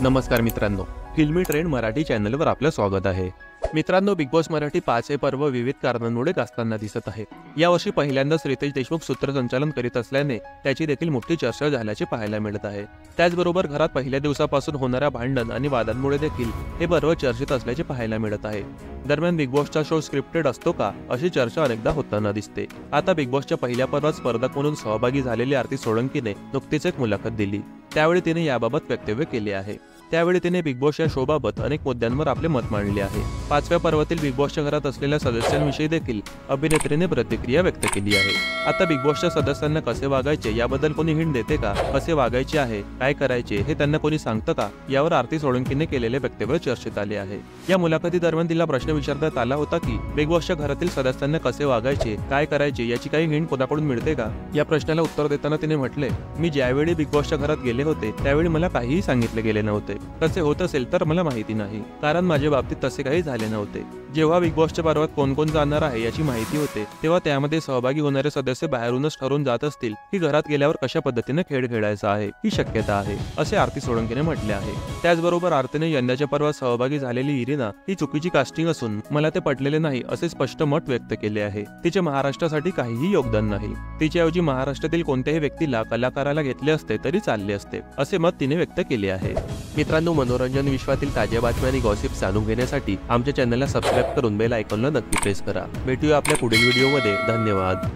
नमस्कार मित्रांनो, फिल्मी ट्रेंड मराठी चॅनलवर आपलं स्वागत आहे। मित्रांनो, बिग बॉस मराठी 5 हे पर्व विविध कारणांमुळे गाजताना दिसत आहे। यावर्षी पहिल्यांदाच रितेश देशमुख सूत्रसंचालन करीत असल्याने त्याची देखील मोठी चर्चा झाल्याचे पाहायला मिळत आहे। त्याचबरोबर घरात पहिल्या दिवसापासून होणाऱ्या भांडण आणि वादांमुळे देखील हे पर्व चर्चेत असल्याचे पाहायला मिळत आहे। दरम्यान बिग बॉसचा शो स्क्रिप्टेड असतो का, अशी चर्चा अनेकदा होताना दिसते। आता बिग बॉसच्या पहिल्या पर्वात स्पर्धक म्हणून सहभागी झालेली आरती सोळंकीने नुकतीच एक मुलाखत दिली। त्यावेळी तिने याबाबत वक्तव्य केले आहे। त्यावेळी तिने बिग बॉस या शोबाबत अनेक मुद्द्यांवर आपले मत मांडले आहे। 5व्या पर्वातील बिग बॉसच्या घरात असलेल्या सदस्यांविषयी देखील अभिनेत्रीने प्रतिक्रिया व्यक्त केली आहे। आता बिग बॉसच्या सदस्यांना कसे वागायचे याबद्दल कोणी हिंट देते का, कसे वागायचे आहे, काय करायचे हे त्यांना कोणी सांगतं का, यावर आरती सोळंकीने केलेले वक्तव्य चर्चेत आले आहे। या मुलाखती दरम्यान तिला प्रश्न विचारण्यात आला होता की बिग बॉसच्या घरातील सदस्यांना कसे वागायचे, काय करायचे याची काही हिंट कोणाकडून मिळते का। या प्रश्नाला उत्तर देताना तिने म्हटले, मी ज्यावेळी बिग बॉसच्या घरात गेले होते त्यावेळी मला काहीही सांगितले गेले नव्हते। तसे होत असेल तर मला माहिती नाही, कारण माझ्या बाबतीत तसे काही झाले नव्हते। जेव्हा बिग बॉसच्या पर्वात कोण कोण जाणार आहे याची माहिती होते तेव्हा त्यामध्ये सहभागी होणारे सदस्य बाहेरूनच ठरवून जात असतील की घरात गेल्यावर कशा पद्धतीने खेळ खेळायचा आहे ही शक्यता आहे, असे आरती सोळंकीने म्हटले आहे। त्याचबरोबर आरतीने यंदाच्या पर्वात सहभागी झालेली इरिना ही चुकीची कास्टिंग असून मला ते पटलेले नाही असे स्पष्ट मत व्यक्त केले आहे। तिचे महाराष्ट्रासाठी काहीही योगदान नाही, तिच्याऐवजी महाराष्ट्रातील कोणत्याही व्यक्तीला कलाकाराला घेतले असते तरी चालले असते, असे मत तिने व्यक्त केले आहे। मित्रांनो, मनोरंजन विश्वातील ताज्या बातम्या आणि गॉसिप जाणून घेण्यासाठी आमच्या चॅनलला सबस्क्राईब करून बेल आयकॉनला नक्की प्रेस करा। भेटूया आपल्या पुढील व्हिडिओमध्ये। धन्यवाद।